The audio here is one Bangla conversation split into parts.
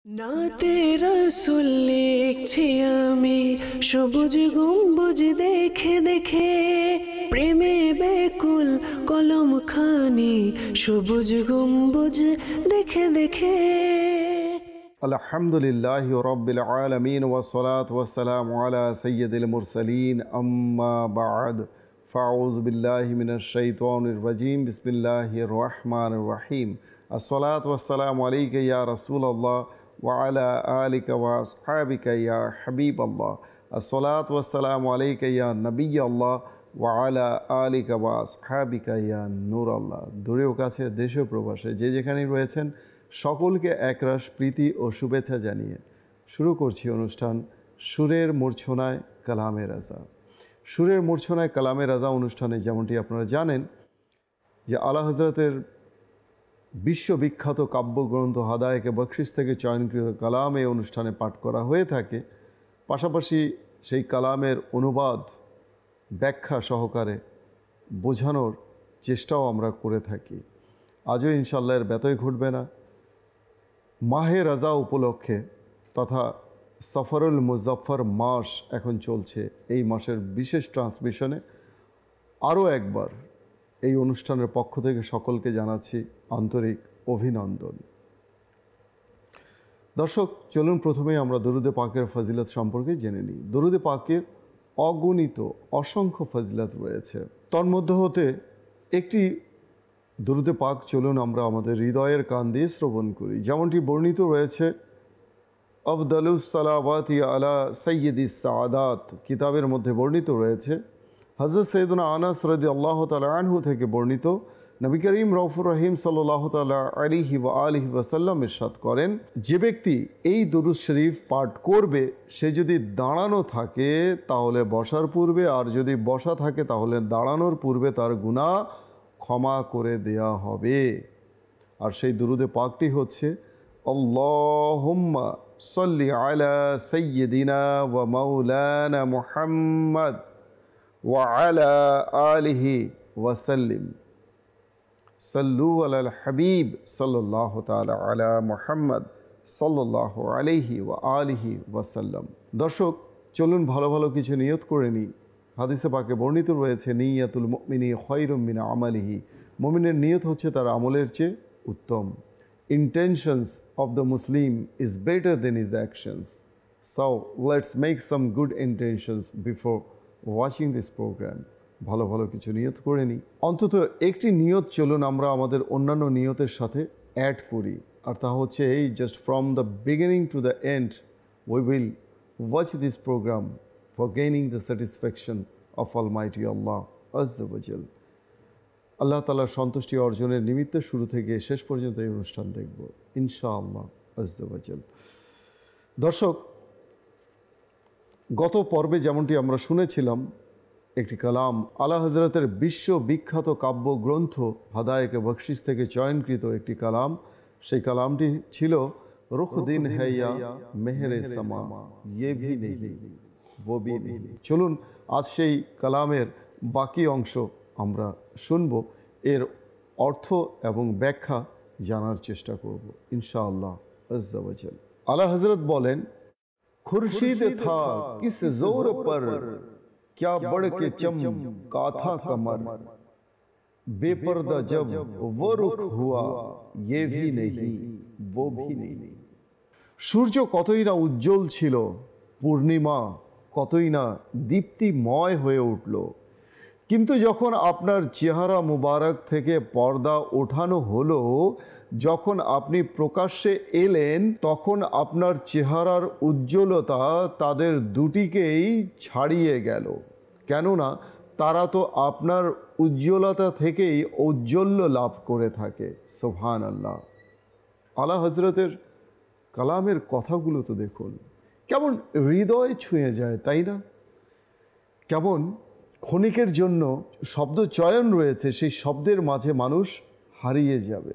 নাতে রাসূল লিখছি আমি সবুজ গম্বুজ দেখে দেখে, প্রেমে বেকুল কলম খানি সবুজ গম্বুজ দেখে দেখে। আলহামদুলিল্লাহি রাব্বিল আলামিন ওয়াসসালাতু ওয়াসসালামু আলা সাইয়্যিদিল মুরসালিন, আম্মা বা'দ। ফাউযু বিল্লাহি মিনাশ শাইতানির রাজীম। বিসমিল্লাহির রহমানির রহিম। আসসালাতু ওয়াসসালামু আলাইকা ইয়া রাসূলাল্লাহ ওয়া আলা আলিকা ওয়া আসহাবিকা ইয়া হাবিবাল্লাহ। আসসালাতু ওয়াসসালামু আলাইকা ইয়া নবিয়াল্লাহ ওয়া আলা আলিকা ওয়া আসহাবিকা ইয়া নূরাল্লাহ। দূরেও কাছে, দেশে প্রবাসে, যে যেখানেই রয়েছেন সকলকে একরাশ প্রীতি ও শুভেচ্ছা জানিয়ে শুরু করছি অনুষ্ঠান সুরের মূর্ছনায় কালামে রাজা। সুরের মূর্ছনায় কালামে রাজা অনুষ্ঠানে যেমনটি আপনারা জানেন যে আলা হযরতের বিশ্ববিখ্যাত কাব্যগ্রন্থ হাদায়েকে বখশিশ থেকে চয়নকৃত কালাম এই অনুষ্ঠানে পাঠ করা হয়ে থাকে। পাশাপাশি সেই কালামের অনুবাদ ব্যাখ্যা সহকারে বোঝানোর চেষ্টাও আমরা করে থাকি। আজও ইনশাআল্লাহ এর ব্যতয় ঘটবে না। মাহে রাজা উপলক্ষে তথা সফরুল মুজাফফর মাস এখন চলছে, এই মাসের বিশেষ ট্রান্সমিশনে আরও একবার এই অনুষ্ঠানের পক্ষ থেকে সকলকে জানাচ্ছি আন্তরিক অভিনন্দন। দর্শক, চলুন প্রথমেই আমরা দরুদে পাকের ফজিলত সম্পর্কে জেনে নিই। দরুদে পাকের অগণিত অসংখ্য ফজিলত রয়েছে, তন্মধ্য হতে একটি দরুদে পাক চলুন আমরা আমাদের হৃদয়ের কান দিয়ে শ্রবণ করি। যেমনটি বর্ণিত রয়েছে আফদালুস সালাওয়াতি আলা সাইয়্যিদিস সাআদাত কিতাবের মধ্যে বর্ণিত রয়েছে। হযরত সৈয়দনা আনাস রাদিয়াল্লাহু তাআলা আনহু থেকে বর্ণিত, নবী করিম রউফুর রহিম সাল্লাল্লাহু তাআলা আলাইহি ওয়া আলিহি ওয়াসাল্লাম ইরশাদ করেন, যে ব্যক্তি এই দরুদ শরীফ পাঠ করবে সে যদি দাঁড়ানো থাকে তাহলে বসার পূর্বে, আর যদি বসা থাকে তাহলে দাঁড়ানোর পূর্বে তার গুনাহ ক্ষমা করে দেয়া হবে। আর সেই দুরুদে পাকটি হচ্ছে আল্লাহুম্মা সাল্লি আলা সাইয়্যিদিনা ওয়া মাওলানা মুহাম্মদ ওয়া আলা আলিহি ওয়া সাল্লিম। সাল্লু আলাল হাবিব সাল্লাল্লাহু তাআলা আলা মুহাম্মদ সাল্লাল্লাহু আলাইহি ওয়া আলিহি ওয়া সাল্লাম। দর্শক, চলুন ভালো ভালো কিছু নিয়ত করে নিই। হাদিসে পাকে বর্ণিত রয়েছে, নিয়াতুল মুমিনি খায়রুম মিন আমালিহি। মুমিনের নিয়ত হচ্ছে তার আমলের চেয়ে উত্তম। Intentions of the Muslim is better than his actions. So let's make some good intentions before watching this program. ভালো ভালো কিছু নিয়ত করে নিই। অন্তত একটি নিয়ত চলুন আমরা আমাদের অন্যান্য নিয়তের সাথে অ্যাড করি, আর তা হচ্ছে এই, just from the beginning to the end we will watch this program for gaining the satisfaction of Almighty Allah Azza wa Jal. আল্লাহ তাআলার সন্তুষ্টি অর্জনের নিমিত্তে শুরু থেকে শেষ পর্যন্ত এই অনুষ্ঠান দেখব ইনশাআল্লাহ আজ্জা ওয়া জাল। দর্শক, গত পর্বে যেমনটি আমরা শুনেছিলাম একটি কালাম, আলা হযরতের বিশ্ববিখ্যাত কাব্যগ্রন্থ হাদায়েকে বখশিশ থেকে চয়নকৃত একটি কালাম। সেই কালামটি ছিল রুখ দিন হ্যায় ইয়া মেহরে সমা ইয়ে ভি নেহি वो भी नहीं। চলুন আজ সেই কালামের বাকি অংশ আমরা শুনব, এর অর্থ এবং ব্যাখ্যা জানার চেষ্টা করব ইনশাআল্লাহ আজ্জা ওয়া জাল। আলা হযরত বলেন, খুরশিদ থা কিস জোর पर क्या बढ़ के चमका था कमर, बेपर्दा जब वो रुख हुआ ये भी नहीं वो भी नहीं। সূর্য কতই না উজ্জ্বল ছিল, পূর্ণিমা কতই না দীপ্তিময় হয়ে উঠল, কিন্তু যখন আপনার চেহারা মুবারক থেকে পর্দা ওঠানো হলো, যখন আপনি প্রকাশ্যে এলেন, তখন আপনার চেহারার উজ্জ্বলতা তাদের দুটিকেই ছাড়িয়ে গেল। কেননা তারা তো আপনার উজ্জ্বলতা থেকেই ঔজ্জ্বল্য লাভ করে থাকে। সুবহানাল্লাহ। আলা হযরতের কালামের কথাগুলো তো দেখুন, কেমন হৃদয় ছুঁয়ে যায়, তাই না? কেমন ক্ষণিকের জন্য শব্দ চয়ন রয়েছে, সেই শব্দের মাঝে মানুষ হারিয়ে যাবে।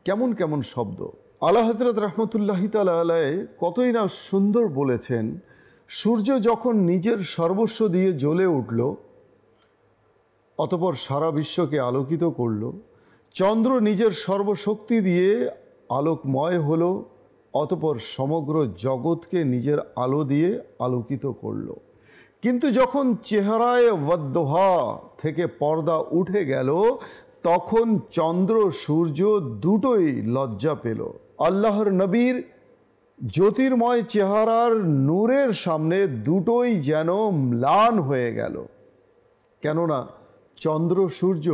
কেমন কেমন শব্দ! আলা হযরত রাহমাতুল্লাহি তাআলা আলাইহি কতই না সুন্দর বলেছেন, সূর্য যখন নিজের সর্বস্ব দিয়ে জ্বলে উঠল, অতঃপর সারা বিশ্বকে আলোকিত করল, চন্দ্র নিজের সর্বশক্তি দিয়ে আলোকময় হলো, অতঃপর সমগ্র জগৎকে নিজের আলো দিয়ে আলোকিত করল। কিন্তু যখন চেহারায় ওয়াদ্দোহা থেকে পর্দা উঠে গেল, তখন চন্দ্র সূর্য দুটোই লজ্জা পেল। আল্লাহর নবীর জ্যোতির্ময় চেহারার নূরের সামনে দুটোই যেন ম্লান হয়ে গেল। কেননা চন্দ্র সূর্য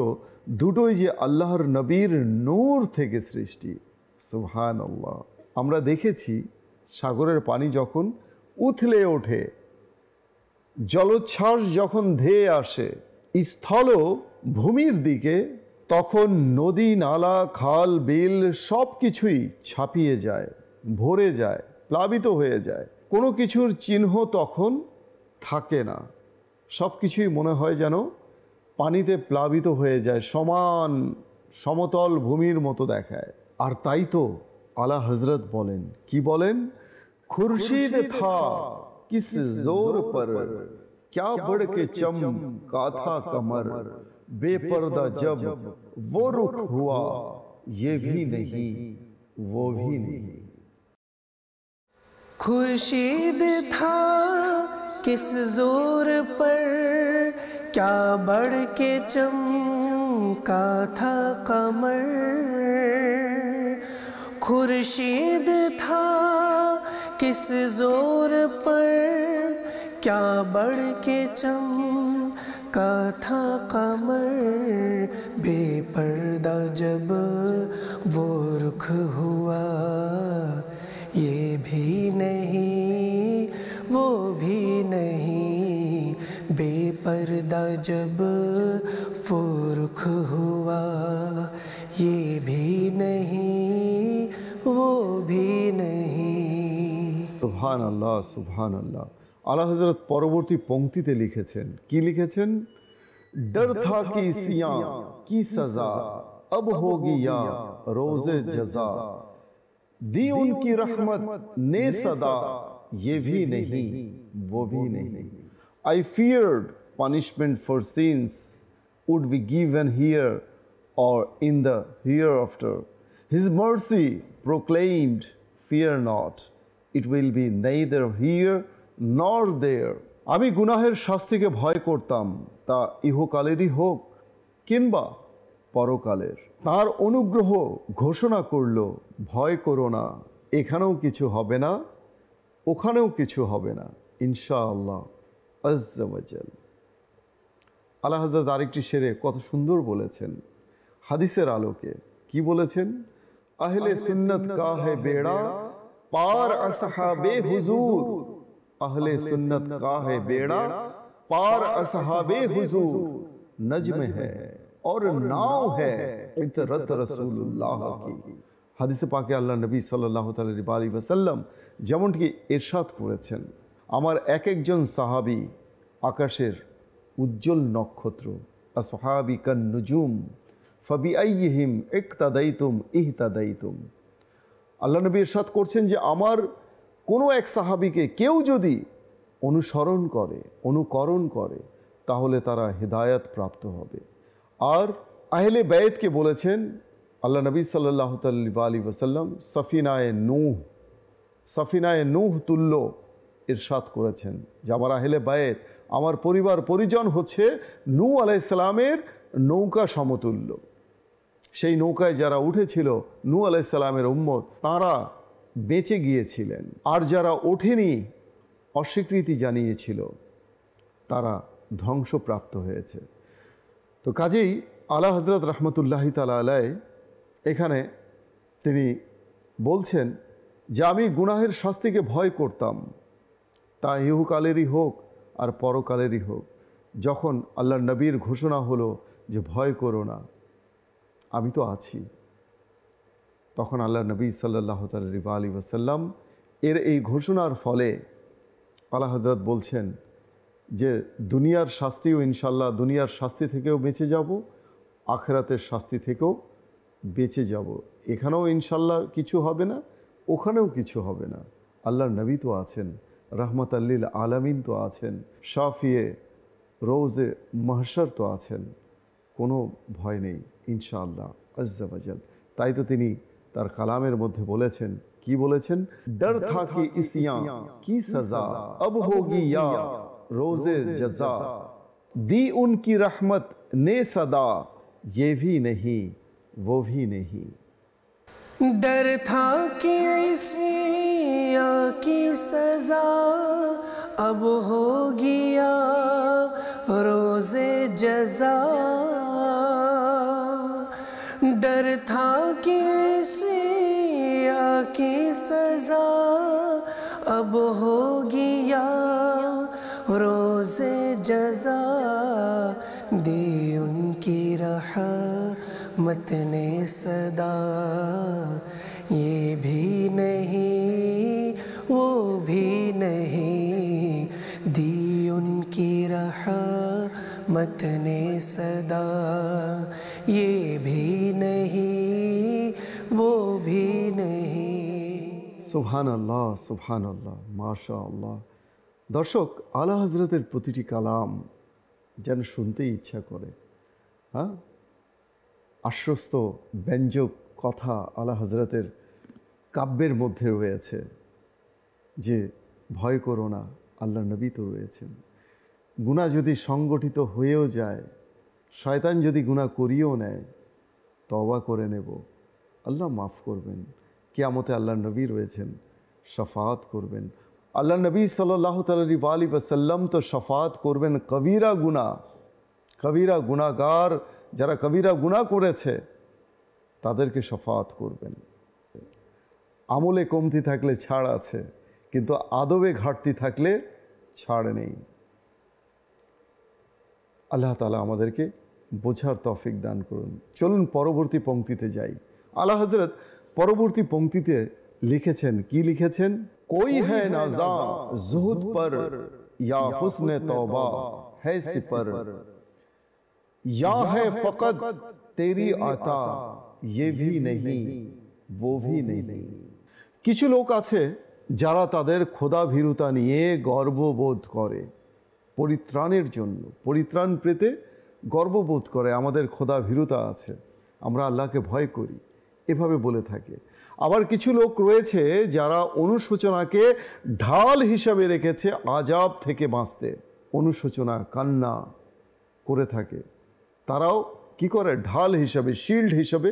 দুটোই যে আল্লাহর নবীর নূর থেকে সৃষ্টি। সুবহানাল্লাহ। আমরা দেখেছি সাগরের পানি যখন উথলে ওঠে, জলোচ্ছ্বাস যখন ধেয়ে আসে স্থল ভূমির দিকে, তখন নদী নালা খাল বিল সব কিছুই ছাপিয়ে যায়, ভরে যায়, প্লাবিত হয়ে যায়। কোনো কিছুর চিহ্ন তখন থাকে না, সব কিছুই মনে হয় যেন পানিতে প্লাবিত হয়ে যায়, সমান সমতল ভূমির মতো দেখায়। আর তাই তো আলা হজরত বলেন, কি বলেন? খুরশিদ থা কিস জোর পর, क्या बढ़ के चमका था कमर, बेपर्दा जब वो रुख हुआ, ये भी नहीं वो भी नहीं। खुर्शीद था किस जोर पर, क्या बढ़ के चमका था कमर। खुर्शीद था किस जोर पर, क्या बढ़ के चमका था कमर। बेपर्दा जब वो रुख हुआ, ये भी नहीं वो भी नहीं। बेपर्दा जब वो रुख हुआ, ये भी नहीं वो भी नहीं। সুবহানাল্লাহ, সুবহানাল্লাহ। আলা হযরত পরবর্তী পংক্তিতে লিখেছেন, কি লিখেছেন? डर था कि सियां की सजा अब होगी या रोज़े जजा, दी उनकी रहमत ने सदा, ये भी नहीं वो भी नहीं। I feared punishment for sins would be given here or in the hereafter. His mercy proclaimed, fear not, it will be neither here nor there. আমি গুনাহের শাস্তিকে ভয় করতাম, তা ইহকালেরই হোক কিংবা পরকালের। তার অনুগ্রহ ঘোষণা করল, ভয় করো না, এখানেও কিছু হবে না, ওখানেও কিছু হবে না, ইনশাআল্লাহ আজ্জা ওয়াজাল। আলা হযরত আরেকটি শেরে কত সুন্দর বলেছেন হাদিসের আলোকে, কি বলেছেন? আহলে সুন্নত কা হে বেড়া পার আসহাবে হুজুর, अहले सुन्नत का है बेड़ा पार असहाबे हुजूर, नज्म है और नाव है इतरत रसूलुल्लाह की। হাদিসে পাকে আল্লাহ নবী সাল্লাল্লাহু আলাইহি ওয়াসাল্লাম যেমনটি ইরশাদ করেছেন, আমার এক একজন সাহাবী আকাশের উজ্জ্বল নক্ষত্র, আসহাবি কান নুজুম ফাবিআইহিম ইকতাদাইতুম ইহতাদাইতুম। আল্লাহ নবী ইরশাদ করছেন যে আমার কোনো এক সাহাবীকে কেউ যদি অনুসরণ করে, অনুকরণ করে, তাহলে তারা হিদায়াত প্রাপ্ত হবে। আর আহলে বাইতকে বলেছেন আল্লাহ নবী সাল্লাল্লাহু আলাইহি ওয়াসাল্লাম সফিনায়ে নূহ তুল্য ইরশাদ করেছেন যে আমার আহলে বাইত, আমার পরিবার পরিজন হচ্ছে নূহ আলাইহিস সালামের নৌকা সমতুল্য। সেই নৌকায় যারা উঠেছিল নূহ আলাইহিস সালামের উম্মত, তারা বেঁচে গিয়েছিলেন, আর যারা ওঠেনি, অস্বীকৃতি জানিয়েছিল, তারা ধ্বংসপ্রাপ্ত হয়েছে। তো কাজেই আলা হযরত রাহমাতুল্লাহি তাআলা আলাইহি এখানে তিনি বলছেন যে আমি গুনাহের শাস্তিকে ভয় করতাম, তা ইহকালেরই হোক আর পরকালেরই হোক। যখন আল্লাহর নবীর ঘোষণা হলো যে ভয় করো না, আমি তো আছি, তখন আল্লাহ নবী সাল্লাল্লাহু আলাইহি ওয়াসাল্লাম এর এই ঘোষণার ফলে আলা হযরত বলছেন যে দুনিয়ার শাস্তিও ইনশাল্লাহ, দুনিয়ার শাস্তি থেকেও বেঁচে যাব, আখিরাতের শাস্তি থেকেও বেঁচে যাব। এখানেও ইনশাল্লাহ কিছু হবে না, ওখানেও কিছু হবে না। আল্লাহর নবী তো আছেন, রাহমাতাল লিল আলামিন তো আছেন, শাফিয়ে রোজে মাহশর তো আছেন, কোনো ভয় নেই ইনশাআল্লাহ আজ্জা ওয়াজাল। তাই তো তিনি তার কালামের মধ্যে বলেছেন, কি বলেছেন? डर था कि इस्यां की सजा अब होगी या रोज़े जज़ा, दी उनकी रहमत ने सदा, ये भी नहीं वो भी नहीं। डर था कि इस्यां की सजा अब होगी या रोज़े जज़ा, डर था कि इस्यां की सजा अब होगी या रोज़े जज़ा, दी उनकी रहमत ने सदा, ये भी नहीं वो भी नहीं, दी उनकी रहमत ने सदा, ये भी नहीं वो भी नहीं। সুবহানাল্লাহ, সুবহানাল্লাহ, মাশাআল্লাহ। দর্শক, আলা হযরতের প্রতিটি কালাম যেন শুনতেই ইচ্ছা করে। হ্যাঁ, আশ্বস্ত ব্যঞ্জক কথা আলা হযরতের কাব্যের মধ্যে রয়েছে যে ভয় করো না, আল্লাহর নবী তো রয়েছেন। গুনাহ যদি সংগঠিত হয়েও যায়, শয়তান যদি গুনাহ করিয়েও নেয়, তওবা করে নেব, আল্লাহ মাফ করবেন। কিয়ামতে আল্লাহর নবী রয়েছেন, শাফাআত করবেন। আল্লাহর নবী সাল্লাল্লাহু আলাইহি ওয়া সাল্লাম তো শাফাআত করবেন কবিরা গুনাহ, কবিরা গুনাহগার যারা কবিরা গুনাহ করেছে তাদেরকে শাফাআত করবেন। আমলে কমতি থাকলে ছাড় আছে, কিন্তু আদবে ঘাটতি থাকলে ছাড় নেই। আল্লাহ তাআলা আমাদেরকে বোঝার তৌফিক দান করুন। চলুন পরবর্তী পংক্তিতে যাই। আলা হযরত পরবর্তী পংক্তিতে লিখেছেন, কি লিখেছেন? कोई है नाज़ा ज़ुहद पर या हुस्न तौबा है सिपर, या है फ़क़त तेरी आता, ये भी नहीं वो भी नहीं। কিছু লোক আছে যারা তাদের খোদা ভীরুতা নিয়ে গর্ববোধ করে, পরিত্রাণের জন্য পরিত্রাণ পেতে গর্ববোধ করে, আমাদের খোদা ভীরুতা আছে, আমরা আল্লাহকে ভয় করি, এভাবে বলে থাকে। আবার কিছু লোক রয়েছে যারা অনুশোচনাকে ঢাল হিসাবে রেখেছে আযাব থেকে বাঁচতে, অনুশোচনা কান্না করে থাকে, তারাও কি করে? ঢাল হিসাবে, শিল্ড হিসাবে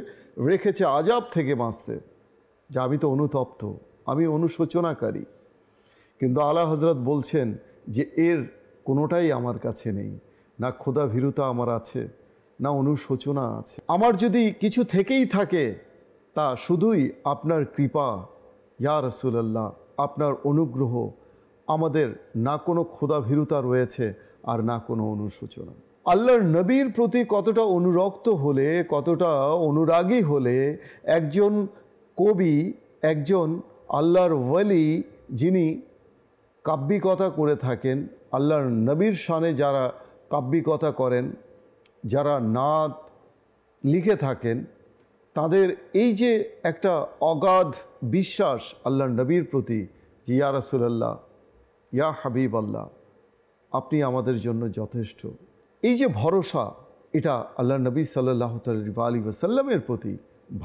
রেখেছে আযাব থেকে বাঁচতে, যে আমি তো অনুতপ্ত, আমি অনুশোচনাকারী। কিন্তু আলা হযরত বলছেন যে এর কোনোটাই আমার কাছে নেই, না খোদা ভীরুতা আমার আছে, না অনুশোচনা আছে। আমার যদি কিছু থেকেই থাকে তা শুধুই আপনার কৃপা ইয়া রাসূলুল্লাহ, আপনার অনুগ্রহ। আমাদের না কোনো খোদা ভীরুতা রয়েছে আর না কোনো অনুশোচনা। আল্লাহর নবীর প্রতি কতটা অনুরক্ত হলে, কতটা অনুরাগী হলে একজন কবি, একজন আল্লাহর ওয়ালি যিনি কাব্যিকতা করে থাকেন, আল্লাহর নবীর শানে যারা কাব্যিকতা করেন, যারা নাত লিখে থাকেন, তাদের এই যে একটা অগাধ বিশ্বাস আল্লাহর নবীর প্রতি, যে ইয়া রাসূলুল্লাহ, ইয়া হাবিব আল্লাহ, আপনি আমাদের জন্য যথেষ্ট, এই যে ভরসা, এটা আল্লাহর নবী সাল্লাল্লাহু আলাইহি ওয়াসাল্লামের প্রতি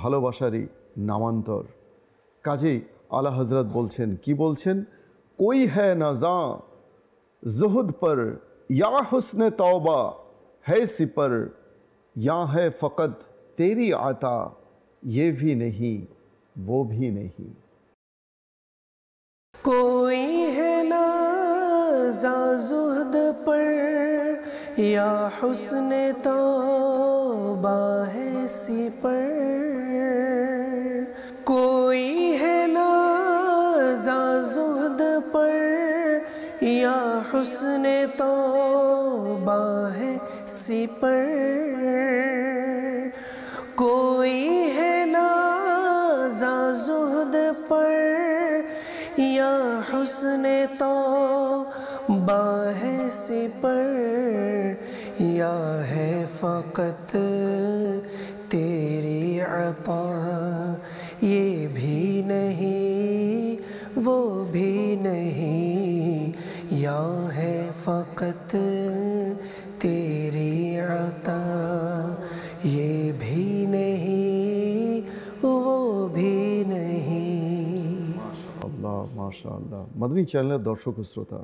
ভালোবাসারই নামান্তর। কাজেই আলা হযরত বলছেন, কি বলছেন? কোই হ্যায় নাজা ज़ुहद पर या हुस्न तौबा है सिपर, या है फ़क़त तेरी आता, ये भी नहीं वो भी नहीं। कोई है नाज़ा ज़ुहद पर या हुस्न तौबा है सिपर, कोई है नाज़ा ज़ुहद पर या हुस्न तौबा है सिपर, कोई है नाज़ा ज़ुहद पर या हुस्न तौबा है सिपर, या है फ़क़त तेरी अता, ये भी नहीं वो भी नहीं, या है फ़क़त तेरी अता, ये भी नहीं वो भी नहीं। মাশাআল্লাহ। মাদানী চ্যানেলের দর্শক ও শ্রোতা,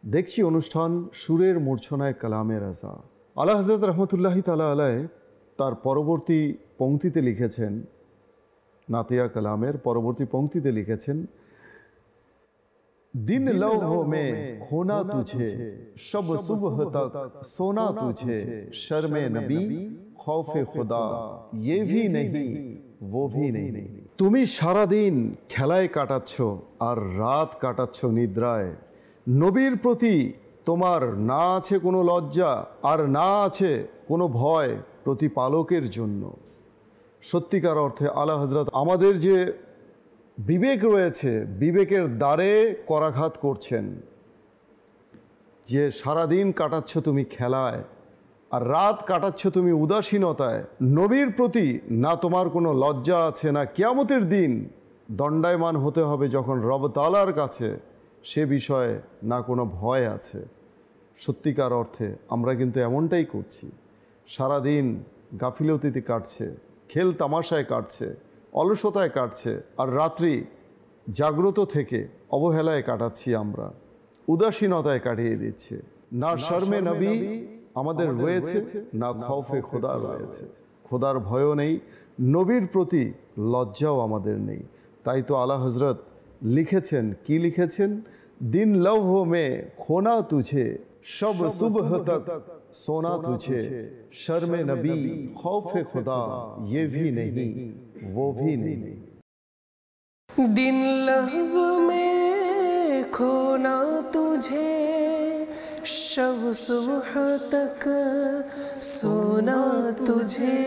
দেখছি অনুষ্ঠান সুরের মূর্ছনায় কালামে রাজা। আলা হযরত রহমতুল্লাহি তাআলা আলাইহি তার পরবর্তী পংক্তিতে লিখেছেন, নাতিয়া কালামের পরবর্তী পংক্তিতে লিখেছেন, दिन लौहों में खोना तुझे शब सुबह तक सोना तुझे शर्म नबी खौफे खुदा ये भी नहीं वो भी नहीं। তুমি সারাদিন খেলায় কাটাচ্ছ আর রাত কাটাচ্ছ নিদ্রায়। নবীর প্রতি তোমার না আছে কোনো লজ্জা আর না আছে কোনো ভয় প্রতিপালকের জন্য। সত্যিকার অর্থে আলা হযরত আমাদের যে বিবেক রয়েছে, বিবেকের দ্বারে করাঘাত করছেন যে সারাদিন কাটাচ্ছ তুমি খেলায় আর রাত কাটাচ্ছ তুমি উদাসীনতায়। নবীর প্রতি না তোমার কোনো লজ্জা আছে, না কিয়ামতের দিন দণ্ডায়মান হতে হবে যখন রব তাআলার কাছে, সে বিষয়ে না কোনো ভয় আছে। সত্যিকার অর্থে আমরা কিন্তু এমনটাই করছি। সারাদিন গাফিলতিতে কাটছে, খেল তামাশায় কাটছে, অলসতায় কাটছে, আর রাত্রি জাগ্রত থেকে অবহেলায় কাটাচ্ছি আমরা, উদাসীনতায় কাটিয়ে দিচ্ছে। না শর্মে নবী আমাদের রয়েছে, না খৌফে খোদা রয়েছে। খোদার ভয়ও নেই, নবীর প্রতি লজ্জাও আমাদের নেই। তাই তো আলা হযরত লিখেছেন, কি লিখেছেন, দিন লৌহ মে খোনা তুঝে শব সুবহ তক সোনা তুঝে শর্মে নবী খৌফে खुदा ये भी नहीं वो भी नहीं। दिन लहव में खोना तुझे शब सुबह तक सोना तुझे।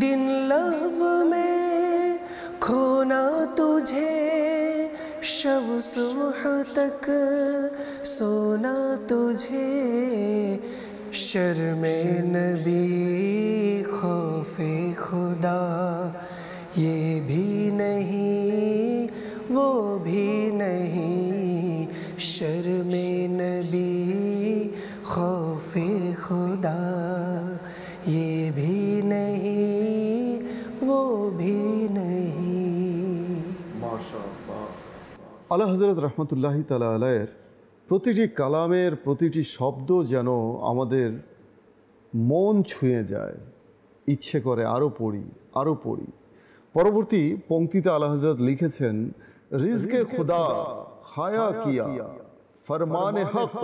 दिन लहव में खोना तुझे शब सुबह तक सोना तुझे शर्मे नबी खौफे खुदा ये भी नहीं वो भी नहीं। शर्मे नबी खौफे खुदा ये भी नहीं वो भी नहीं। মাশাআল্লাহ। আলা হযরত রহমতুল্লাহি তাআলা আলাইহির প্রতিটি কালামের প্রতিটি শব্দ যেন আমাদের মন ছুঁয়ে যায়, ইচ্ছে করে আরও পড়ি আরও পড়ি। পরবর্তী পংক্তিতে আলা হযরত লিখেছেন, রিজকে খুদা খায়া কিয়া ফরমানে হক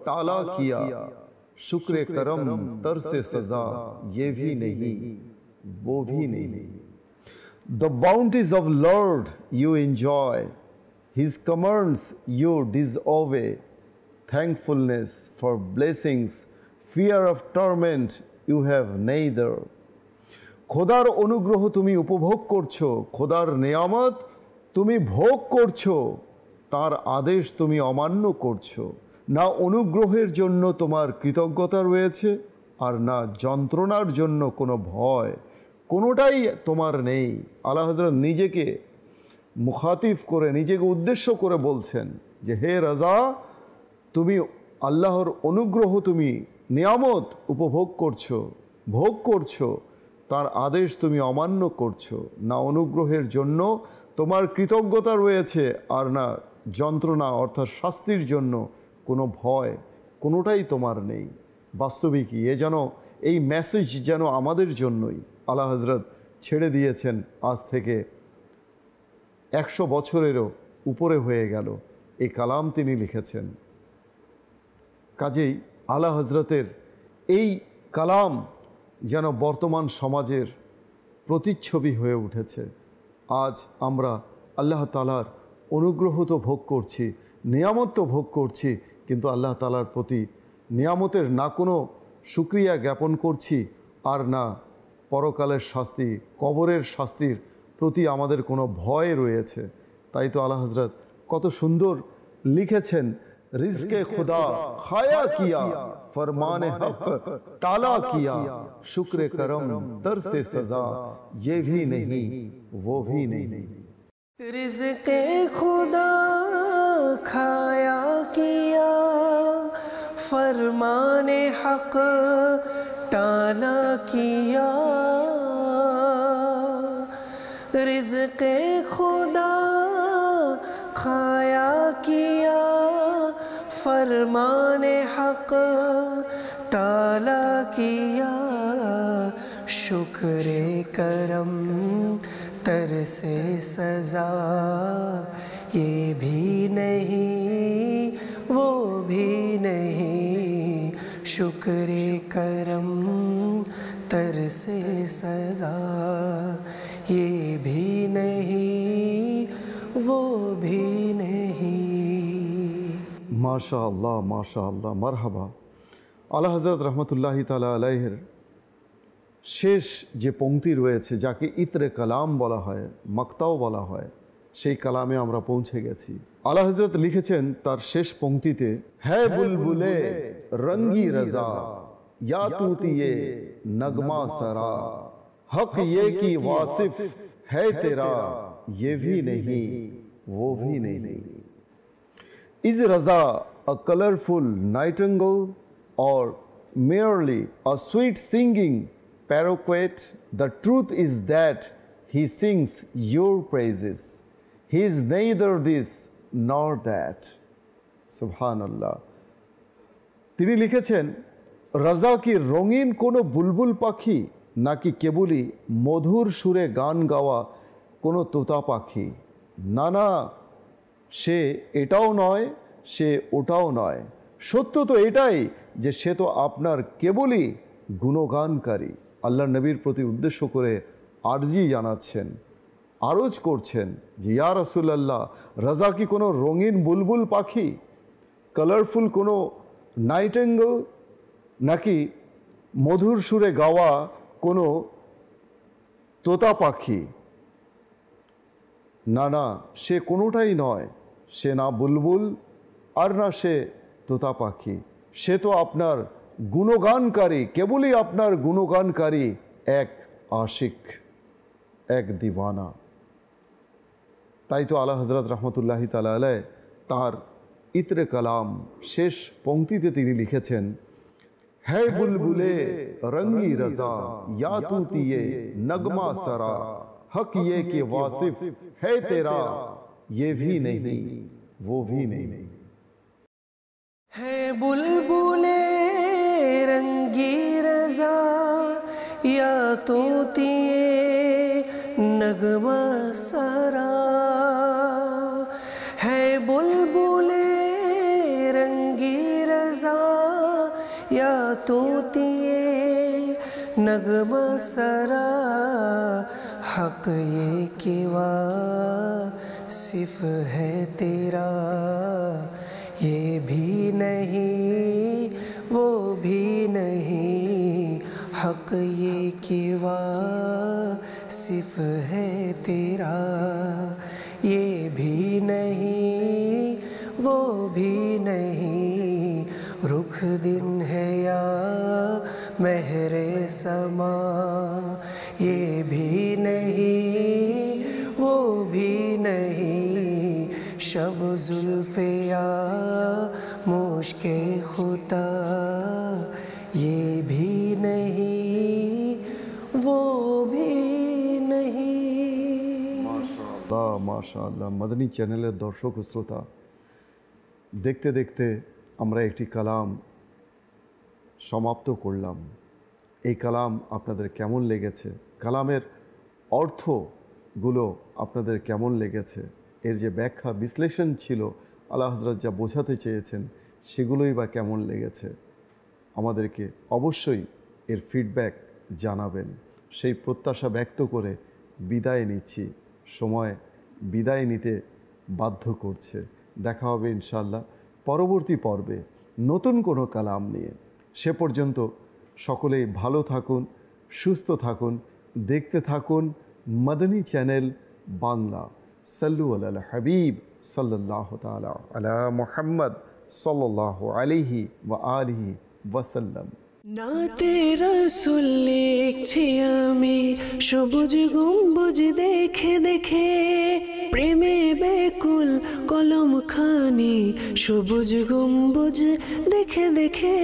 টালা কিয়া শুক্রে করম তরসে সজা ये भी नहीं वो भी नहीं। The bounties of Lord you enjoy, His commands you disobey. Thankfulness for blessings, fear of torment you have neither. খোদার অনুগ্রহ তুমি উপভোগ করছো, খোদার নেয়ামত তুমি ভোগ করছো, তার আদেশ তুমি অমান্য করছো। না অনুগ্রহের জন্য তোমার কৃতজ্ঞতা রয়েছে আর না যন্ত্রণার জন্য কোনো ভয়, কোনোটাই তোমার নেই। আলা হযরত নিজেকে মুখাতিব করে, নিজেকে উদ্দেশ্য করে বলছেন যে হে রাজা, তুমি আল্লাহর অনুগ্রহ, তুমি নিয়ামত উপভোগ করছো, ভোগ করছো, তার আদেশ তুমি অমান্য করছো। না অনুগ্রহের জন্য তোমার কৃতজ্ঞতা রয়েছে আর না যন্ত্রণা অর্থাৎ শাস্তির জন্য কোনো ভয়, কোনোটাই তোমার নেই। বাস্তবিকই এ যেন এই মেসেজ যেন আমাদের জন্যই আলা হযরত ছেড়ে দিয়েছেন। আজ থেকে 100 বছরেরও উপরে হয়ে গেল এই কালাম তিনি লিখেছেন। কাজেই আলা হযরতের এই কালাম যেন বর্তমান সমাজের প্রতিচ্ছবি হয়ে উঠেছে। আজ আমরা আল্লাহ তাআলার অনুগ্রহ তো ভোগ করছি, নিয়ামত তো ভোগ করছি, কিন্তু আল্লাহ তাআলার প্রতি নিয়ামতের না কোনো শুকরিয়া জ্ঞাপন করছি আর না পরকালের শাস্তি, কবরের শাস্তির প্রতি আমাদের কোনো ভয় রয়েছে। তাই তো আলা হযরত কত সুন্দর লিখেছেন, रिज़्क़े खुदा खाया किया फरमाने हक टाला किया शुक्र करम तरसे सजा ये भी नहीं वो भी नहीं। रिज़्क़े खुदा खाया किया फरमाने हक टाला किया। रिज़्क़े खुदा खाया किया, फरमाने हक टाला किया, शुक्र करम तरसे सजा, ये भी नहीं वो भी नहीं, शुक्र करम तरसे सजा, ये भी नहीं वो भी नहीं। মাশাআল্লাহ মাশাআল্লাহ মারহাবা। আলা হযরত রহমতুল্লাহি তাআলা আলাইহির শেষ যে পংক্তি রয়েছে, যাকে ইতরে কালাম বলা হয়, মাকতাও বলা হয়, সেই কালামে আমরা পৌঁছে গেছি। আলা হযরত লিখেছেন তার শেষ পংক্তিতে, হ্যাঁ বুলবুলে রঙ্গি রজা या तूतिए नगमा सरा, हक ये की वासिफ है तेरा, ये भी नहीं वो भी नहीं। Is Raza a colorful nightingale or merely a sweet singing paroquet? The truth is that he sings your praises. He is neither this nor that. Subhanallah. তিনি লিখেছেন, রাজা কি রঙিন কোনো বুলবুল পাখি, নাকি কেবলই মধুর সুরে গান গাওয়া কোনো তোতা পাখি? না না, সে এটাও নয়, সে ওটাও নয়। সত্য তো এটাই যে সে তো আপনার কেবলই গুণগানকারী। আল্লাহ নবীর প্রতি উদ্দেশ্য করে আরজি জানাচ্ছেন, আরজ করছেন যে ইয়া রাসূলুল্লাহ, রাজা কি কোনো রঙিন বুলবুল পাখি, কালারফুল কোনো নাইটেঙ্গেল, নাকি মধুর সুরে গাওয়া কোনো তোতা পাখি? না না, সে কোনোটাই নয়, সে না বুলবুল আর না সে তোতা পাখি, সে তো আপনার গুণগানকারী, কেবলই আপনার গুণগানকারী এক আশিক, এক দিওয়ানা। তাই তো আলা হযরত রহমতুল্লাহি তাআলা আলাইহি তাঁর ইতরে কালাম শেষ পংক্তিতে তিনি লিখেছেন, है बुलबुले रंगी रजा या तूतिए नगमा सरा, हक ये के वासिफ है तेरा, ये भी नहीं वो भी नहीं। है बुलबुले रंगी रजा या तूतिए नगमा सरा, है बुलबुले रंगी रजा या तूतिए नगमा सरा, हक ये कि वासिफ है तेरा, ये भी नहीं वो भी नहीं, हक ये कि वासिफ है तेरा, ये भी नहीं वो भी नहीं, रुख दिन है या महरे समा, ये भी नहीं वो भी नहीं, शब जुल्फ़े या मुश्के खुता, ये भी नहीं वो भी नहीं। মাশাআল্লাহ মাশাআল্লাহ। মাদানী চ্যানেলের দর্শক ও শ্রোতা, দেখতে দেখতে আমরা একটি কালাম সমাপ্ত করলাম। এই কালাম আপনাদের কেমন লেগেছে? কালামের অর্থগুলো আপনাদের কেমন লেগেছে? এর যে ব্যাখ্যা বিশ্লেষণ ছিল, আলা হযরত যা বোঝাতে চেয়েছেন, সেগুলোই বা কেমন লেগেছে? আমাদেরকে অবশ্যই এর ফিডব্যাক জানাবেন। সেই প্রত্যাশা ব্যক্ত করে বিদায় নিচ্ছি। সময় বিদায় নিতে বাধ্য করছে। দেখা হবে ইনশাআল্লাহ পরবর্তী পর্বে নতুন কোনো কালাম নিয়ে। সে পর্যন্ত সকলেই ভালো থাকুন, সুস্থ থাকুন, দেখতে থাকুন মাদানী চ্যানেল বাংলা। সাল্লু আলা হাবিব সাল্লাল্লাহু তাআলা আলা মুহাম্মদ সাল্লাল্লাহু আলাইহি ওয়া আলিহি ওয়াসাল্লাম। নাতে রাসূল লিখছি আমি সবুজ গম্বুজ দেখে দেখে, প্রেমে বেকুল কলম খানি সবুজ গম্বুজ দেখে দেখে।